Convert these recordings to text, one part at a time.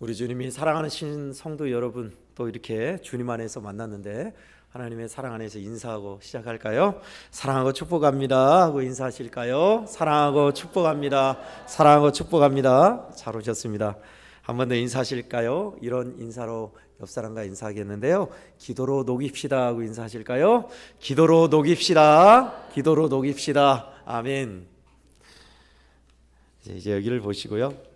우리 주님이 사랑하는 성도 여러분, 또 이렇게 주님 안에서 만났는데 하나님의 사랑 안에서 인사하고 시작할까요? 사랑하고 축복합니다 하고 인사하실까요? 사랑하고 축복합니다, 사랑하고 축복합니다. 잘 오셨습니다. 한 번 더 인사하실까요? 이런 인사로 옆 사람과 인사하겠는데요, 기도로 녹입시다 하고 인사하실까요? 기도로 녹입시다, 기도로 녹입시다. 아멘. 이제 여기를 보시고요,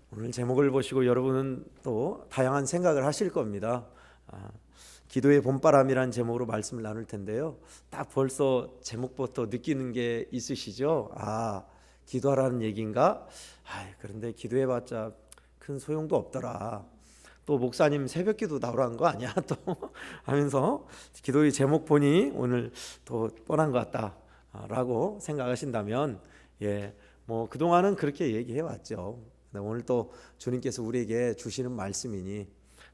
오늘 제목을 보시고 여러분은 또 다양한 생각을 하실 겁니다. 기도의 봄바람이라는 제목으로 말씀을 나눌 텐데요, 딱 벌써 제목부터 느끼는 게 있으시죠? 기도하라는 얘기인가? 그런데 기도해봤자 큰 소용도 없더라. 또 목사님 새벽기도 나오라는 거 아니야? 또 하면서 기도의 제목 보니 오늘 또 뻔한 것 같다라고 생각하신다면, 뭐 그동안은 그렇게 얘기해 왔죠. 오늘 또 주님께서 우리에게 주시는 말씀이니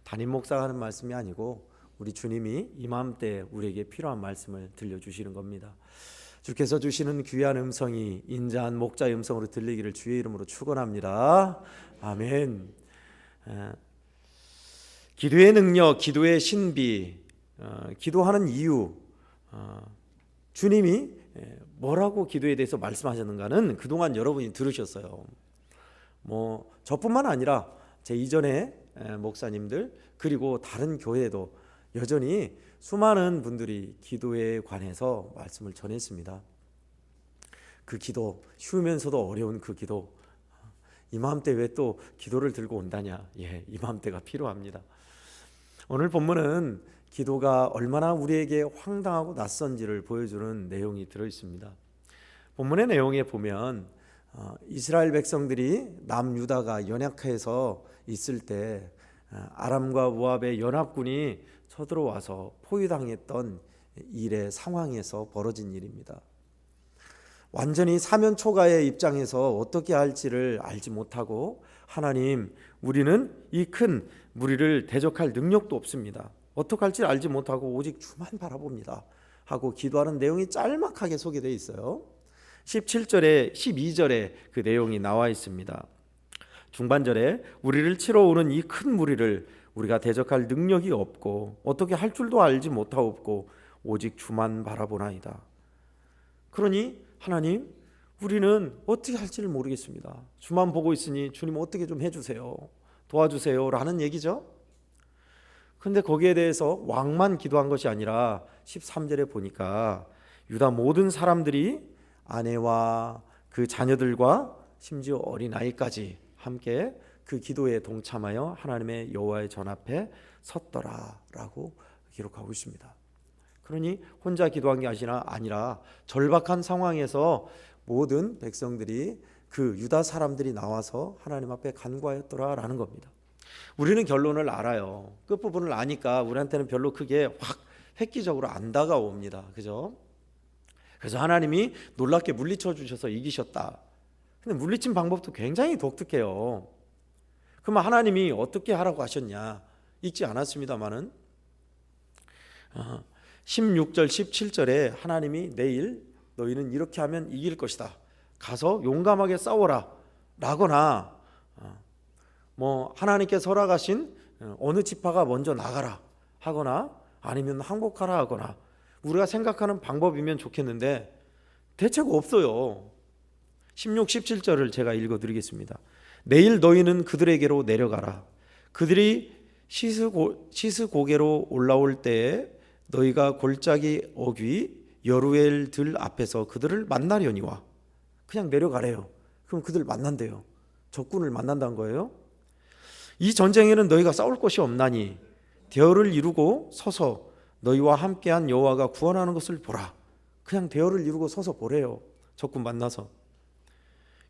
담임 목사가 하는 말씀이 아니고 우리 주님이 이맘때 우리에게 필요한 말씀을 들려주시는 겁니다. 주께서 주시는 귀한 음성이 인자한 목자의 음성으로 들리기를 주의 이름으로 축원합니다. 아멘. 기도의 능력, 기도의 신비, 기도하는 이유, 주님이 뭐라고 기도에 대해서 말씀하셨는가는 그동안 여러분이 들으셨어요. 뭐 저뿐만 아니라 제 이전에 목사님들 그리고 다른 교회도 여전히 수많은 분들이 기도에 관해서 말씀을 전했습니다. 그 기도, 쉬우면서도 어려운 그 기도, 이맘때 왜 또 기도를 들고 온다냐? 이맘때가 필요합니다. 오늘 본문은 기도가 얼마나 우리에게 황당하고 낯선지를 보여주는 내용이 들어있습니다. 본문의 내용에 보면 이스라엘 백성들이 남유다가 연약해서 있을 때 아람과 모압의 연합군이 쳐들어와서 포위당했던 일의 상황에서 벌어진 일입니다. 완전히 사면초가의 입장에서 어떻게 할지를 알지 못하고, 하나님, 우리는 이 큰 무리를 대적할 능력도 없습니다. 어떻게 할지 알지 못하고 오직 주만 바라봅니다 하고 기도하는 내용이 짤막하게 소개되어 있어요. 17절에 12절에 그 내용이 나와 있습니다. 중반절에 우리를 치러 오는 이 큰 무리를 우리가 대적할 능력이 없고 어떻게 할 줄도 알지 못하옵고 오직 주만 바라보나이다. 그러니 하나님, 우리는 어떻게 할지를 모르겠습니다. 주만 보고 있으니 주님 어떻게 좀 해주세요, 도와주세요 라는 얘기죠. 그런데 거기에 대해서 왕만 기도한 것이 아니라 13절에 보니까 유다 모든 사람들이 아내와 그 자녀들과 심지어 어린아이까지 함께 그 기도에 동참하여 하나님의 여호와의 전 앞에 섰더라라고 기록하고 있습니다. 그러니 혼자 기도한 게 아니라 절박한 상황에서 모든 백성들이, 그 유다 사람들이 나와서 하나님 앞에 간구하였더라라는 겁니다. 우리는 결론을 알아요. 끝부분을 아니까 우리한테는 별로 크게 확 획기적으로 안 다가옵니다. 그죠? 그래서 하나님이 놀랍게 물리쳐 주셔서 이기셨다. 근데 물리친 방법도 굉장히 독특해요. 그러면 하나님이 어떻게 하라고 하셨냐? 읽지 않았습니다만은 16절 17절에 하나님이 내일 너희는 이렇게 하면 이길 것이다, 가서 용감하게 싸워라 라거나, 뭐 하나님께서 허락하신 어느 지파가 먼저 나가라 하거나, 아니면 항복하라 하거나, 우리가 생각하는 방법이면 좋겠는데 대체가 없어요. 16, 17절을 제가 읽어드리겠습니다. 내일 너희는 그들에게로 내려가라. 그들이 시스고개로 올라올 때에 너희가 골짜기 어귀 여루엘 들 앞에서 그들을 만나려니와. 그냥 내려가래요. 그럼 그들 만난대요. 적군을 만난다는 거예요. 이 전쟁에는 너희가 싸울 것이 없나니 대열을 이루고 서서 너희와 함께한 여호와가 구원하는 것을 보라. 그냥 대열을 이루고 서서 보래요. 적군 만나서.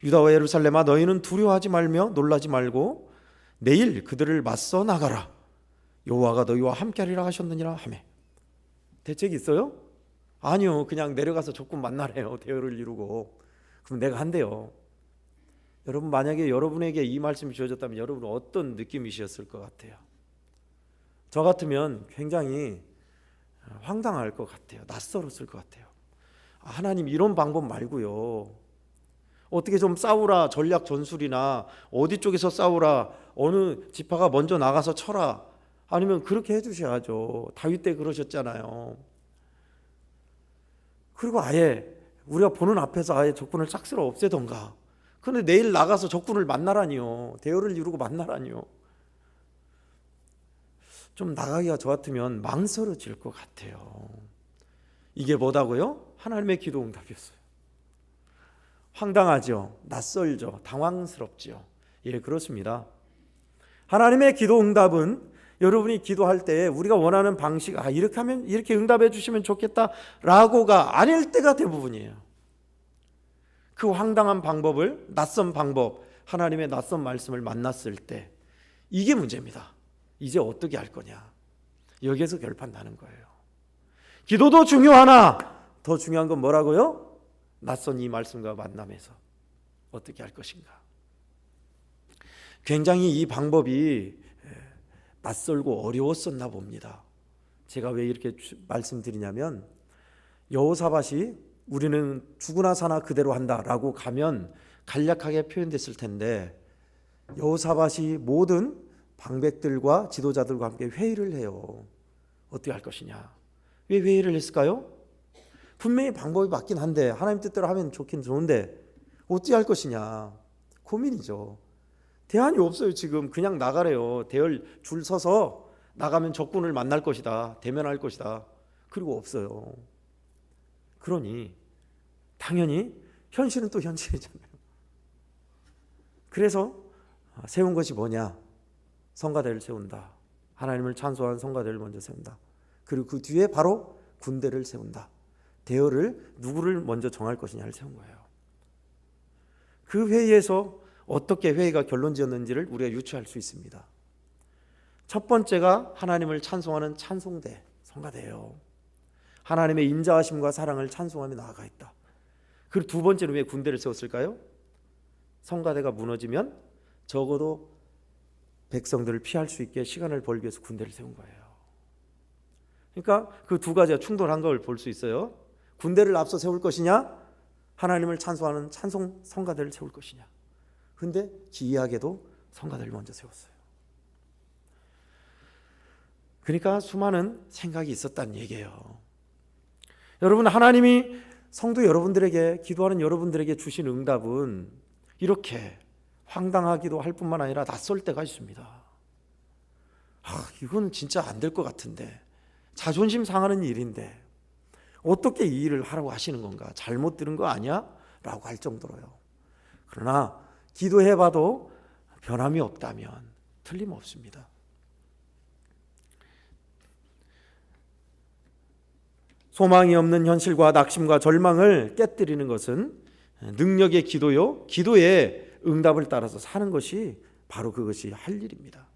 유다와 예루살렘아, 너희는 두려워하지 말며 놀라지 말고 내일 그들을 맞서 나가라. 여호와가 너희와 함께하리라 하셨느니라 하며. 대책이 있어요? 아니요. 그냥 내려가서 적군 만나래요. 대열을 이루고. 그럼 내가 한대요. 여러분, 만약에 여러분에게 이 말씀이 주어졌다면 여러분은 어떤 느낌이셨을 것 같아요? 저 같으면 굉장히 황당할 것 같아요. 낯설었을 것 같아요. 하나님, 이런 방법 말고요, 어떻게 좀 싸우라, 전략 전술이나 어디 쪽에서 싸우라, 어느 지파가 먼저 나가서 쳐라, 아니면 그렇게 해주셔야죠. 다윗 때 그러셨잖아요. 그리고 아예 우리가 보는 앞에서 아예 적군을 싹 쓸어 없애던가. 그런데 내일 나가서 적군을 만나라니요, 대열을 이루고 만나라니요. 좀 나가기가 저 같으면 망설여질 것 같아요. 이게 뭐다고요? 하나님의 기도 응답이었어요. 황당하죠, 낯설죠, 당황스럽죠. 예, 그렇습니다. 하나님의 기도 응답은 여러분이 기도할 때 우리가 원하는 방식, 이렇게 하면 이렇게 응답해 주시면 좋겠다라고가 아닐 때가 대부분이에요. 그 황당한 방법을, 낯선 방법, 하나님의 낯선 말씀을 만났을 때 이게 문제입니다. 이제 어떻게 할 거냐, 여기에서 결판 나는 거예요. 기도도 중요하나 더 중요한 건 뭐라고요? 낯선 이 말씀과 만남에서 어떻게 할 것인가. 굉장히 이 방법이 낯설고 어려웠었나 봅니다. 제가 왜 이렇게 말씀드리냐면, 여호사밧이 우리는 죽으나 사나 그대로 한다라고 가면 간략하게 표현됐을 텐데, 여호사밧이 모든 방백들과 지도자들과 함께 회의를 해요. 어떻게 할 것이냐. 왜 회의를 했을까요? 분명히 방법이 맞긴 한데, 하나님 뜻대로 하면 좋긴 좋은데 어떻게 할 것이냐, 고민이죠. 대안이 없어요. 지금 그냥 나가래요. 대열 줄 서서 나가면 적군을 만날 것이다, 대면할 것이다. 그리고 없어요. 그러니 당연히 현실은 또 현실이잖아요. 그래서 세운 것이 뭐냐? 성가대를 세운다. 하나님을 찬송하는 성가대를 먼저 세운다. 그리고 그 뒤에 바로 군대를 세운다. 대열을 누구를 먼저 정할 것이냐를 세운 거예요. 그 회의에서 어떻게 회의가 결론지었는지를 우리가 유추할 수 있습니다. 첫 번째가 하나님을 찬송하는 찬송대, 성가대예요. 하나님의 인자하심과 사랑을 찬송하며 나아가 있다. 그리고 두 번째는 왜 군대를 세웠을까요? 성가대가 무너지면 적어도 백성들을 피할 수 있게 시간을 벌기 위해서 군대를 세운 거예요. 그러니까 그 두 가지가 충돌한 걸 볼 수 있어요. 군대를 앞서 세울 것이냐, 하나님을 찬송하는 찬송 성가대를 세울 것이냐. 근데 기이하게도 성가대를 먼저 세웠어요. 그러니까 수많은 생각이 있었다는 얘기예요. 여러분, 하나님이 성도 여러분들에게, 기도하는 여러분들에게 주신 응답은 이렇게 황당하기도 할 뿐만 아니라 낯설 때가 있습니다. 이건 진짜 안 될 것 같은데, 자존심 상하는 일인데 어떻게 이 일을 하라고 하시는 건가, 잘못 들은 거 아니야? 라고 할 정도로요. 그러나 기도해봐도 변함이 없다면 틀림없습니다. 소망이 없는 현실과 낙심과 절망을 깨뜨리는 것은 능력의 기도요, 기도의 응답을 따라서 사는 것이 바로 그것이 할 일입니다.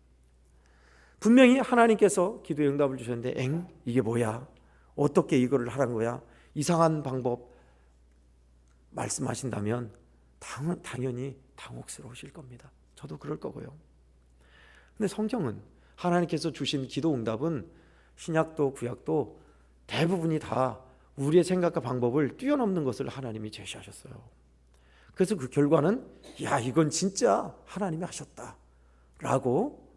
분명히 하나님께서 기도의 응답을 주셨는데, 이게 뭐야? 어떻게 이거를 하란 거야? 이상한 방법 말씀하신다면 당연히 당혹스러우실 겁니다. 저도 그럴 거고요. 근데 성경은, 하나님께서 주신 기도 응답은 신약도 구약도 대부분이 다 우리의 생각과 방법을 뛰어넘는 것을 하나님이 제시하셨어요. 그래서 그 결과는 이건 진짜 하나님이 하셨다라고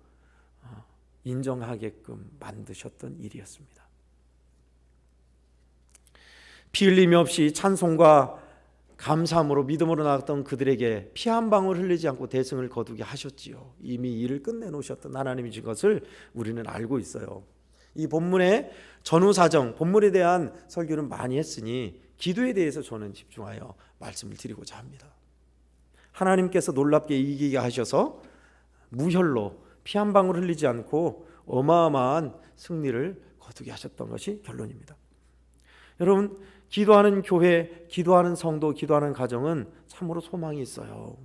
인정하게끔 만드셨던 일이었습니다. 피 흘림이 없이 찬송과 감사함으로 믿음으로 나갔던 그들에게 피 한 방울 흘리지 않고 대승을 거두게 하셨지요. 이미 일을 끝내놓으셨던 하나님이신 것을 우리는 알고 있어요. 이 본문의 전후사정, 본문에 대한 설교는 많이 했으니 기도에 대해서 저는 집중하여 말씀을 드리고자 합니다. 하나님께서 놀랍게 이기게 하셔서 무혈로 피 한 방울 흘리지 않고 어마어마한 승리를 거두게 하셨던 것이 결론입니다. 여러분, 기도하는 교회, 기도하는 성도, 기도하는 가정은 참으로 소망이 있어요.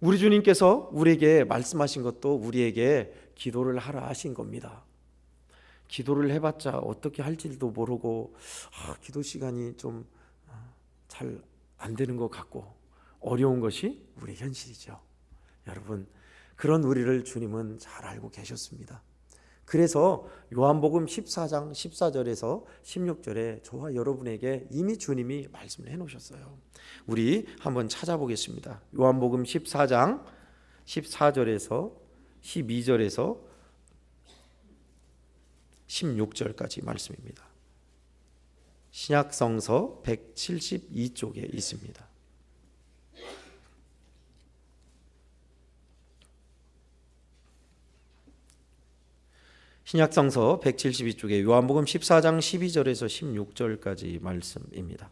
우리 주님께서 우리에게 말씀하신 것도 우리에게 기도를 하라 하신 겁니다. 기도를 해봤자 어떻게 할지도 모르고 기도 시간이 좀 잘 안 되는 것 같고 어려운 것이 우리의 현실이죠. 여러분, 그런 우리를 주님은 잘 알고 계셨습니다. 그래서 요한복음 14장 14절에서 16절에 저와 여러분에게 이미 주님이 말씀을 해놓으셨어요. 우리 한번 찾아보겠습니다. 요한복음 14장 14절에서 12절에서 16절까지 말씀입니다. 신약성서 172쪽에 있습니다. 신약성서 172쪽에 요한복음 14장 12절에서 16절까지 말씀입니다.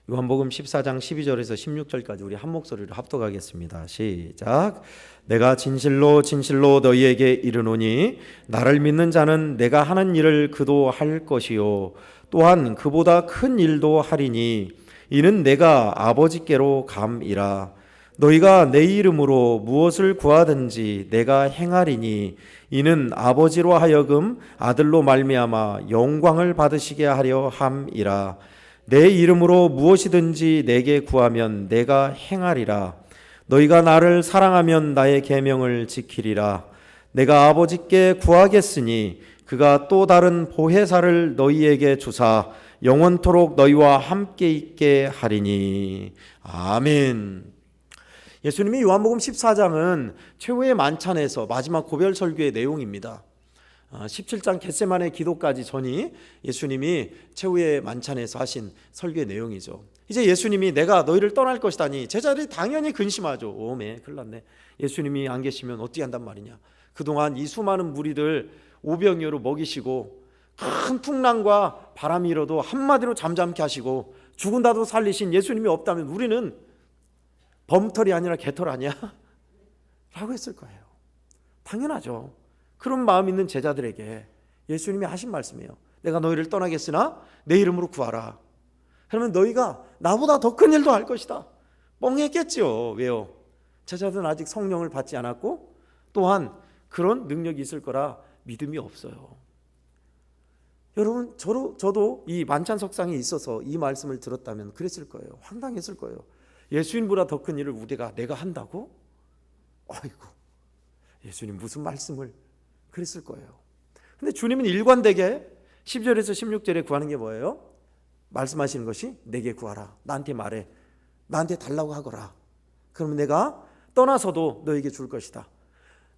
요한복음 14장 12절에서 16절까지 우리 한 목소리로 합독하겠습니다. 시작. 내가 진실로 진실로 너희에게 이르노니 나를 믿는 자는 내가 하는 일을 그도 할 것이요 또한 그보다 큰 일도 하리니 이는 내가 아버지께로 감이라. 너희가 내 이름으로 무엇을 구하든지 내가 행하리니 이는 아버지로 하여금 아들로 말미암아 영광을 받으시게 하려 함이라. 내 이름으로 무엇이든지 내게 구하면 내가 행하리라. 너희가 나를 사랑하면 나의 계명을 지키리라. 내가 아버지께 구하겠으니 그가 또 다른 보혜사를 너희에게 주사 영원토록 너희와 함께 있게 하리니. 아멘. 예수님이 요한복음 14장은 최후의 만찬에서 마지막 고별 설교의 내용입니다. 17장 겟세마네 기도까지 전이 예수님이 최후의 만찬에서 하신 설교의 내용이죠. 이제 예수님이 내가 너희를 떠날 것이다니 제자들이 당연히 근심하죠. 오메 큰일 났네. 예수님이 안 계시면 어떻게 한단 말이냐. 그동안 이 수많은 무리들 오병이어로 먹이시고 큰 풍랑과 바람이 일어도 한마디로 잠잠케 하시고 죽은다도 살리신 예수님이 없다면 우리는 범털이 아니라 개털 아니야? 라고 했을 거예요. 당연하죠. 그런 마음 있는 제자들에게 예수님이 하신 말씀이에요. 내가 너희를 떠나겠으나 내 이름으로 구하라. 그러면 너희가 나보다 더 큰 일도 할 것이다. 뻥했겠지요. 왜요? 제자들은 아직 성령을 받지 않았고 또한 그런 능력이 있을 거라 믿음이 없어요. 여러분 저도 이 만찬석상에 있어서 이 말씀을 들었다면 그랬을 거예요. 황당했을 거예요. 예수님보다 더 큰 일을 내가 한다고? 아이고 예수님 무슨 말씀을 그랬을 거예요. 근데 주님은 일관되게 10절에서 16절에 구하는 게 뭐예요? 말씀하시는 것이 내게 구하라. 나한테 말해. 나한테 달라고 하거라. 그러면 내가 떠나서도 너에게 줄 것이다.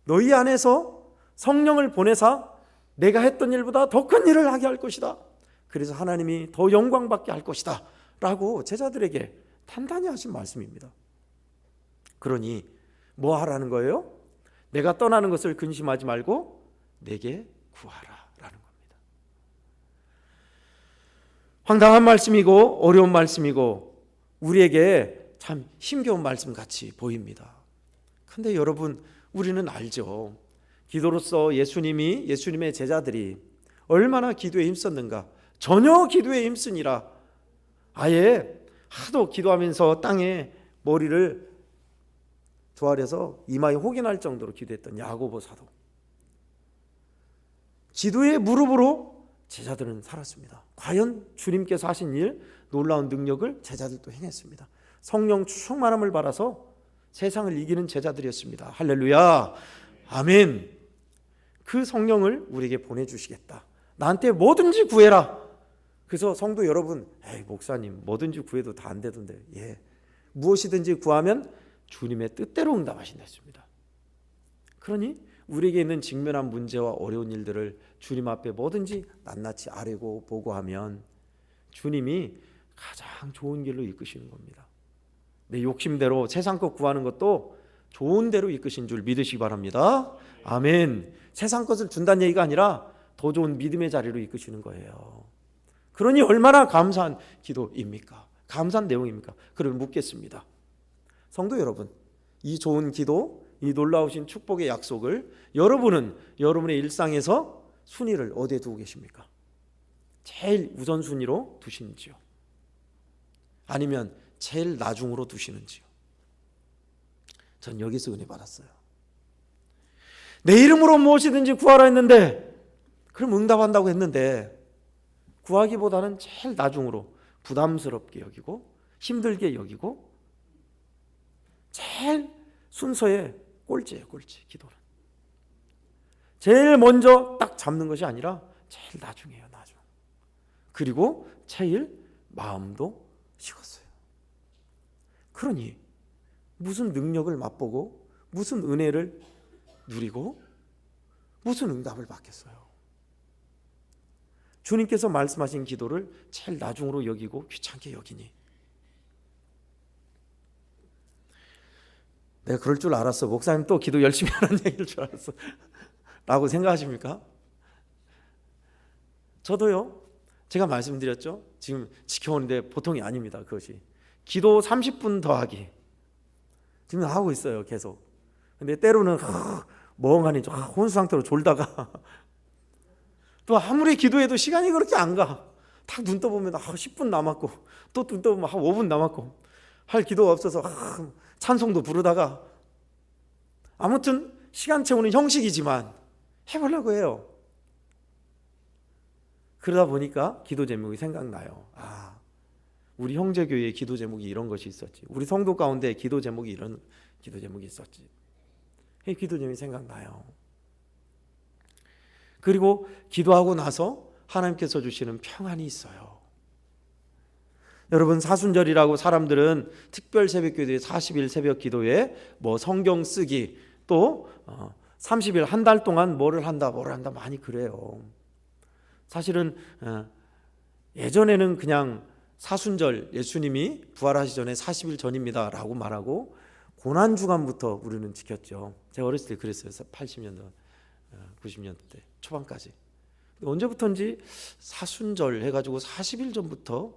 너희 안에서 성령을 보내사 내가 했던 일보다 더 큰 일을 하게 할 것이다. 그래서 하나님이 더 영광받게 할 것이다 라고 제자들에게 단단히 하신 말씀입니다. 그러니 뭐 하라는 거예요? 내가 떠나는 것을 근심하지 말고 내게 구하라 라는 겁니다. 황당한 말씀이고 어려운 말씀이고 우리에게 참 힘겨운 말씀 같이 보입니다. 근데 여러분 우리는 알죠. 기도로서 예수님의 제자들이 얼마나 기도에 힘썼는가. 전혀 기도에 힘쓰니라 아예 하도 기도하면서 땅에 머리를 조아려서 이마에 혹이 날 정도로 기도했던 야고보 사도. 기도의 무릎으로 제자들은 살았습니다. 과연 주님께서 하신 일, 놀라운 능력을 제자들도 행했습니다. 성령 충만함을 받아서 세상을 이기는 제자들이었습니다. 할렐루야. 아멘. 그 성령을 우리에게 보내주시겠다. 나한테 뭐든지 구해라. 그래서 성도 여러분, 에이 목사님 뭐든지 구해도 다 안 되던데. 예, 무엇이든지 구하면 주님의 뜻대로 응답하신다 했습니다. 그러니 우리에게 있는 직면한 문제와 어려운 일들을 주님 앞에 뭐든지 낱낱이 아뢰고 보고하면 주님이 가장 좋은 길로 이끄시는 겁니다. 내 욕심대로 세상 것 구하는 것도 좋은 대로 이끄신 줄 믿으시기 바랍니다. 아멘. 세상 것을 준다는 얘기가 아니라 더 좋은 믿음의 자리로 이끄시는 거예요. 그러니 얼마나 감사한 기도입니까? 감사한 내용입니까? 그럼 묻겠습니다. 성도 여러분, 이 좋은 기도, 이 놀라우신 축복의 약속을 여러분은 여러분의 일상에서 순위를 어디에 두고 계십니까? 제일 우선순위로 두시는지요? 아니면 제일 나중으로 두시는지요? 전 여기서 은혜 받았어요. 내 이름으로 무엇이든지 구하라 했는데, 그럼 응답한다고 했는데 구하기보다는 제일 나중으로 부담스럽게 여기고 힘들게 여기고 제일 순서의 꼴찌예요. 꼴찌. 기도는 제일 먼저 딱 잡는 것이 아니라 제일 나중이에요. 나중. 그리고 제일 마음도 식었어요. 그러니 무슨 능력을 맛보고 무슨 은혜를 누리고 무슨 응답을 받겠어요. 주님께서 말씀하신 기도를 제일 나중으로 여기고 귀찮게 여기니, 내가 그럴 줄 알았어, 목사님 또 기도 열심히 하는 얘기일 줄 알았어 라고 생각하십니까? 저도요, 제가 말씀드렸죠, 지금 지켜오는데 보통이 아닙니다. 그것이 기도 30분 더하기 지금 하고 있어요. 계속. 근데 때로는 멍하니 혼수 상태로 졸다가 또 아무리 기도해도 시간이 그렇게 안 가. 딱 눈 떠보면 10분 남았고, 또 눈 떠보면 5분 남았고, 할 기도가 없어서 찬송도 부르다가, 아무튼 시간 채우는 형식이지만 해보려고 해요. 그러다 보니까 기도 제목이 생각나요. 우리 형제교회의 기도 제목이 이런 것이 있었지, 우리 성도 가운데 기도 제목이 이런 기도 제목이 있었지. 이 기도 제목이 생각나요. 그리고 기도하고 나서 하나님께서 주시는 평안이 있어요. 여러분, 사순절이라고 사람들은 특별 새벽 기도에 40일 새벽 기도에 뭐 성경 쓰기, 또 30일 한 달 동안 뭐를 한다 많이 그래요. 사실은 예전에는 그냥 사순절, 예수님이 부활하시기 전에 40일 전입니다 라고 말하고 고난주간부터 우리는 지켰죠. 제가 어렸을 때 그랬어요. 80년대 90년대 초반까지. 언제부턴지 사순절 해가지고 40일 전부터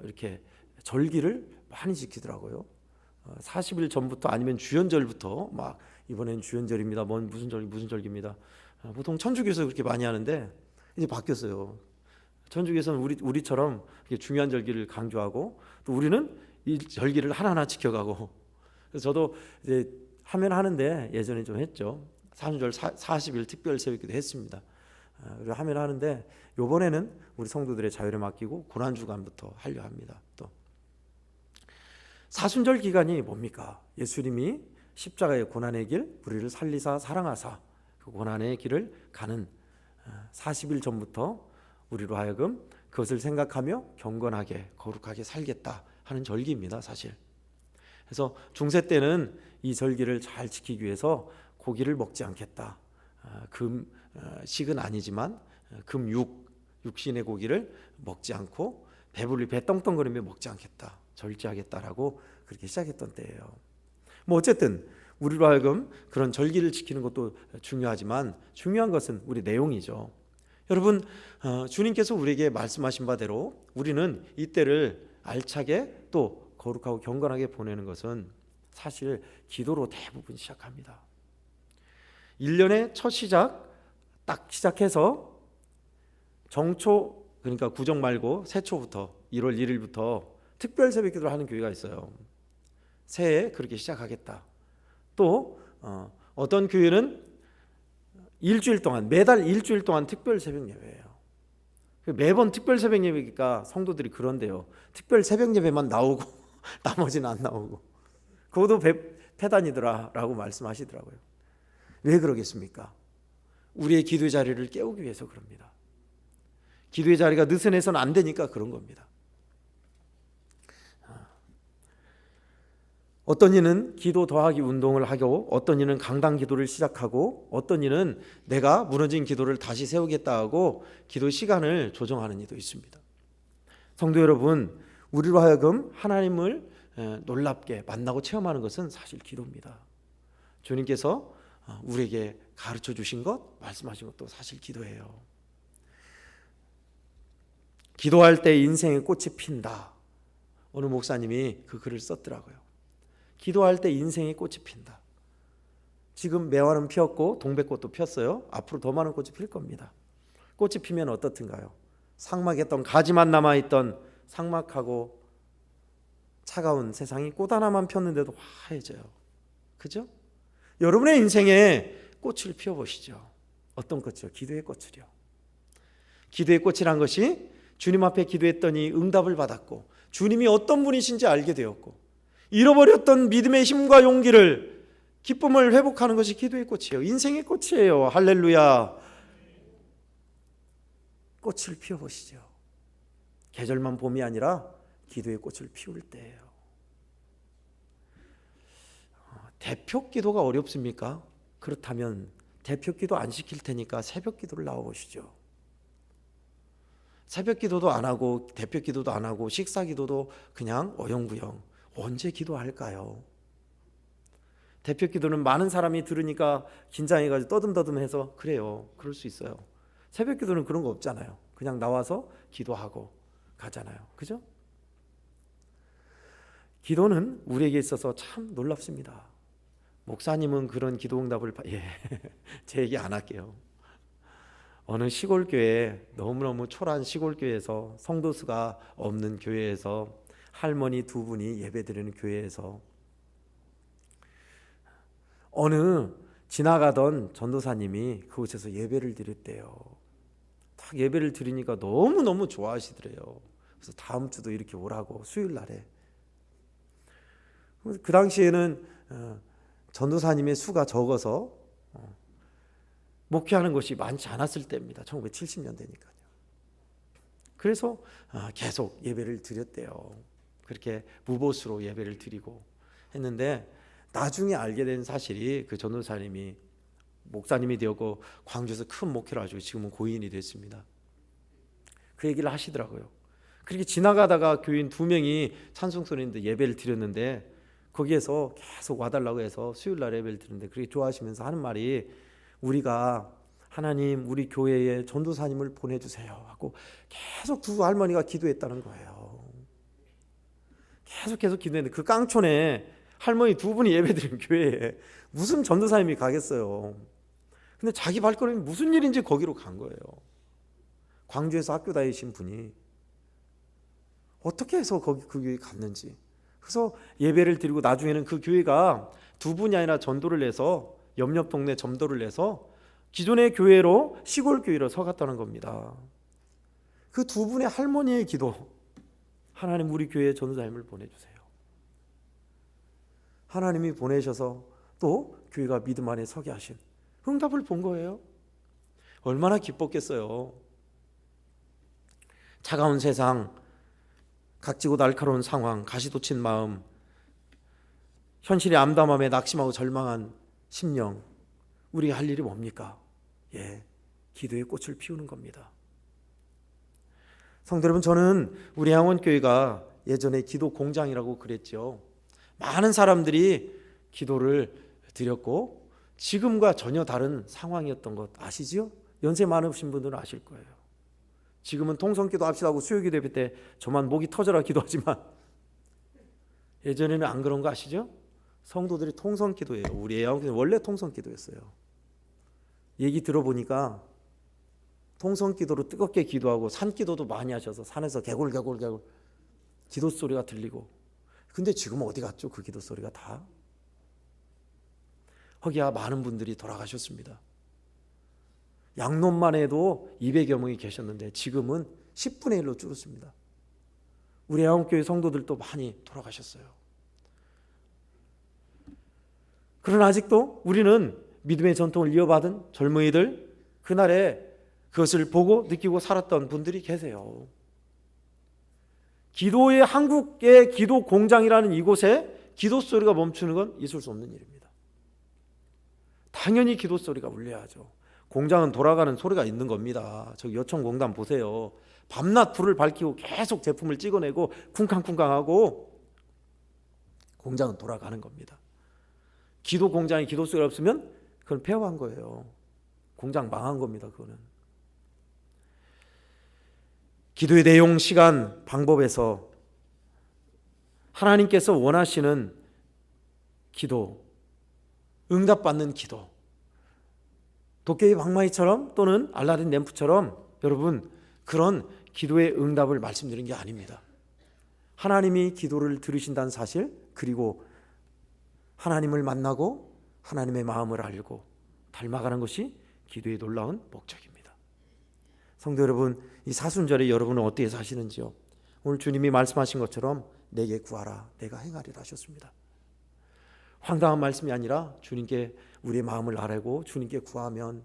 이렇게 절기를 많이 지키더라고요. 40일 전부터, 아니면 주연절부터 막 이번엔 주연절입니다, 무슨 절기입니다. 보통 천주교에서 그렇게 많이 하는데 이제 바뀌었어요. 천주교에서는 우리처럼 중요한 절기를 강조하고, 또 우리는 이 절기를 하나하나 지켜가고. 그래서 저도 이제 하면 하는데, 예전에 좀 했죠. 사순절 40일 특별 새벽기도 했습니다. 그리고 하면 하는데, 이번에는 우리 성도들의 자유를 맡기고 고난주간부터 하려 합니다. 또 사순절 기간이 뭡니까? 예수님이 십자가의 고난의 길, 우리를 살리사 사랑하사 그 고난의 길을 가는 40일 전부터 우리로 하여금 그것을 생각하며 경건하게 거룩하게 살겠다 하는 절기입니다, 사실. 그래서 중세 때는 이 절기를 잘 지키기 위해서 고기를 먹지 않겠다. 금식은 아니지만 육신의 고기를 먹지 않고 배 떵떵거리며 먹지 않겠다, 절제하겠다라고 그렇게 시작했던 때예요. 뭐 어쨌든 우리로 하여금 그런 절기를 지키는 것도 중요하지만 중요한 것은 우리 내용이죠. 여러분, 주님께서 우리에게 말씀하신 바대로 우리는 이때를 알차게 또 거룩하고 경건하게 보내는 것은 사실 기도로 대부분 시작합니다. 1년의 첫 시작, 딱 시작해서 정초, 그러니까 구정 말고 새초부터 1월 1일부터 특별 새벽 기도를 하는 교회가 있어요. 새해 그렇게 시작하겠다. 또 어떤 교회는 일주일 동안, 매달 일주일 동안 특별 새벽 예배예요. 매번 특별 새벽 예배니까 성도들이 그런데요, 특별 새벽 예배만 나오고 나머지는 안 나오고, 그것도 폐단이더라 라고 말씀하시더라고요. 왜 그러겠습니까? 우리의 기도의 자리를 깨우기 위해서 그럽니다. 기도의 자리가 느슨해서는 안 되니까 그런 겁니다. 어떤 이는 기도 더하기 운동을 하고, 어떤 이는 강당 기도를 시작하고, 어떤 이는 내가 무너진 기도를 다시 세우겠다 하고 기도 시간을 조정하는 이도 있습니다. 성도 여러분, 우리로 하여금 하나님을 놀랍게 만나고 체험하는 것은 사실 기도입니다. 주님께서 우리에게 가르쳐 주신 것, 말씀하신 것도 사실 기도예요. 기도할 때 인생의 꽃이 핀다. 어느 목사님이 그 글을 썼더라고요. 기도할 때 인생의 꽃이 핀다. 지금 매화는 피었고 동백꽃도 폈어요. 앞으로 더 많은 꽃이 필 겁니다. 꽃이 피면 어떻든가요? 삭막했던, 가지만 남아있던 삭막하고 차가운 세상이 꽃 하나만 폈는데도 화해져요. 그죠? 여러분의 인생에 꽃을 피워보시죠. 어떤 꽃이요? 기도의 꽃을요. 기도의 꽃이란 것이 주님 앞에 기도했더니 응답을 받았고, 주님이 어떤 분이신지 알게 되었고, 잃어버렸던 믿음의 힘과 용기를, 기쁨을 회복하는 것이 기도의 꽃이에요. 인생의 꽃이에요. 할렐루야. 꽃을 피워보시죠. 계절만 봄이 아니라 기도의 꽃을 피울 때예요. 대표 기도가 어렵습니까? 그렇다면 대표 기도 안 시킬 테니까 새벽 기도를 나와보시죠. 새벽 기도도 안 하고 대표 기도도 안 하고 식사 기도도 그냥 어영부영 언제 기도할까요? 대표 기도는 많은 사람이 들으니까 긴장해가지고 떠듬떠듬해서 그래요. 그럴 수 있어요. 새벽 기도는 그런 거 없잖아요. 그냥 나와서 기도하고 가잖아요. 그죠? 기도는 우리에게 있어서 참 놀랍습니다. 목사님은 그런 기도 응답을 제 얘기 안 할게요. 어느 시골 교회, 너무너무 초라한 시골 교회에서, 성도수가 없는 교회에서, 할머니 두 분이 예배드리는 교회에서 어느 지나가던 전도사님이 그곳에서 예배를 드렸대요. 딱 예배를 드리니까 너무너무 좋아하시더래요. 그래서 다음 주도 이렇게 오라고, 수요일 날에. 그 당시에는 전도사님의 수가 적어서 목회하는 것이 많지 않았을 때입니다. 1970년대니까요. 그래서 계속 예배를 드렸대요. 그렇게 무보수로 예배를 드리고 했는데, 나중에 알게 된 사실이 그 전도사님이 목사님이 되었고 광주에서 큰 목회를 하시고 지금은 고인이 됐습니다. 그 얘기를 하시더라고요. 그렇게 지나가다가 교인 2명이 찬송소리인데 예배를 드렸는데, 거기에서 계속 와달라고 해서 수요일 날 예배를 드리는데 그렇게 좋아하시면서 하는 말이, 우리가 하나님 우리 교회에 전도사님을 보내주세요 하고 계속 두 할머니가 기도했다는 거예요. 계속 기도했는데 그 깡촌에 할머니 2분이 예배드린 교회에 무슨 전도사님이 가겠어요. 근데 자기 발걸음이 무슨 일인지 거기로 간 거예요. 광주에서 학교 다니신 분이 어떻게 해서 거기 그 교회에 갔는지. 그래서 예배를 드리고 나중에는 그 교회가 2분이 아니라 전도를 해서, 옆 동네 점도를 해서 기존의 교회로, 시골 교회로 서갔다는 겁니다. 그 2분의 할머니의 기도, 하나님 우리 교회에 전도사님을 보내주세요. 하나님이 보내셔서 또 교회가 믿음 안에 서게 하신 응답을 본 거예요. 얼마나 기뻤겠어요. 차가운 세상, 각지고 날카로운 상황, 가시돋친 마음, 현실의 암담함에 낙심하고 절망한 심령, 우리가 할 일이 뭡니까? 기도의 꽃을 피우는 겁니다. 성도 여러분, 저는 우리 양원교회가 예전에 기도 공장이라고 그랬죠. 많은 사람들이 기도를 드렸고 지금과 전혀 다른 상황이었던 것 아시죠? 연세 많으신 분들은 아실 거예요. 지금은 통성기도 합시다 하고 수요기도 예배 때 저만 목이 터져라 기도하지만, 예전에는 안 그런 거 아시죠? 성도들이 통성기도예요. 우리 애양교회는 원래 통성기도였어요. 얘기 들어보니까 통성기도로 뜨겁게 기도하고 산기도도 많이 하셔서 산에서 개굴 기도 소리가 들리고, 근데 지금은 어디 갔죠? 그 기도 소리가 다. 거기야 많은 분들이 돌아가셨습니다. 양론만 해도 200여 명이 계셨는데 지금은 10분의 1로 줄었습니다. 우리 애원교회 성도들도 많이 돌아가셨어요. 그러나 아직도 우리는 믿음의 전통을 이어받은 젊은이들, 그날에 그것을 보고 느끼고 살았던 분들이 계세요. 기도의, 한국의 기도 공장이라는 이곳에 기도 소리가 멈추는 건 있을 수 없는 일입니다. 당연히 기도 소리가 울려야죠. 공장은 돌아가는 소리가 있는 겁니다. 저기 여천공단 보세요. 밤낮 불을 밝히고 계속 제품을 찍어내고 쿵쾅쿵쾅하고 공장은 돌아가는 겁니다. 기도 공장에 기도 소리가 없으면 그건 폐허한 거예요. 공장 망한 겁니다. 그거는. 기도의 내용, 시간, 방법에서 하나님께서 원하시는 기도, 응답받는 기도, 도깨비 방망이처럼 또는 알라딘 램프처럼 여러분 그런 기도의 응답을 말씀드린 게 아닙니다. 하나님이 기도를 들으신다는 사실, 그리고 하나님을 만나고 하나님의 마음을 알고 닮아가는 것이 기도의 놀라운 목적입니다. 성도 여러분, 이 사순절에 여러분은 어떻게 사시는지요? 오늘 주님이 말씀하신 것처럼 내게 구하라 내가 행하리라 하셨습니다. 황당한 말씀이 아니라 주님께 우리의 마음을 아뢰고 주님께 구하면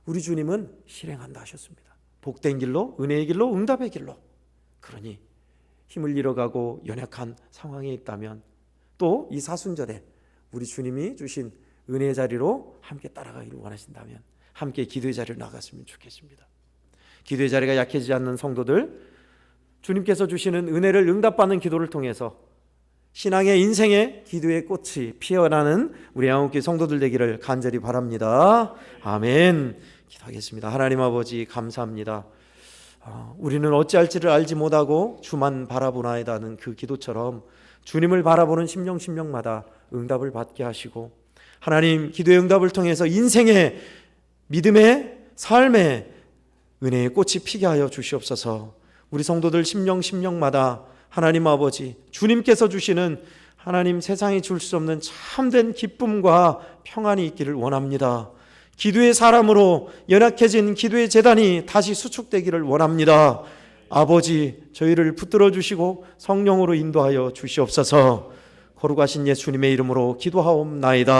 우리 주님은 실행한다 하셨습니다. 복된 길로, 은혜의 길로, 응답의 길로. 그러니 힘을 잃어가고 연약한 상황에 있다면 또 이 사순절에 우리 주님이 주신 은혜의 자리로 함께 따라가기를 원하신다면 함께 기도의 자리로 나갔으면 좋겠습니다. 기도의 자리가 약해지지 않는 성도들, 주님께서 주시는 은혜를 응답받는 기도를 통해서 신앙의 인생의 기도의 꽃이 피어나는 우리 양옥교 성도들 되기를 간절히 바랍니다. 아멘. 기도하겠습니다. 하나님 아버지 감사합니다. 우리는 어찌할지를 알지 못하고 주만 바라보나이다는 그 기도처럼 주님을 바라보는 심령마다 응답을 받게 하시고 하나님 기도의 응답을 통해서 인생의 믿음의 삶의 은혜의 꽃이 피게 하여 주시옵소서. 우리 성도들 심령마다 하나님 아버지 주님께서 주시는 하나님 세상이 줄 수 없는 참된 기쁨과 평안이 있기를 원합니다. 기도의 사람으로 연약해진 기도의 재단이 다시 수축되기를 원합니다. 아버지 저희를 붙들어 주시고 성령으로 인도하여 주시옵소서. 거룩하신 예수님의 이름으로 기도하옵나이다.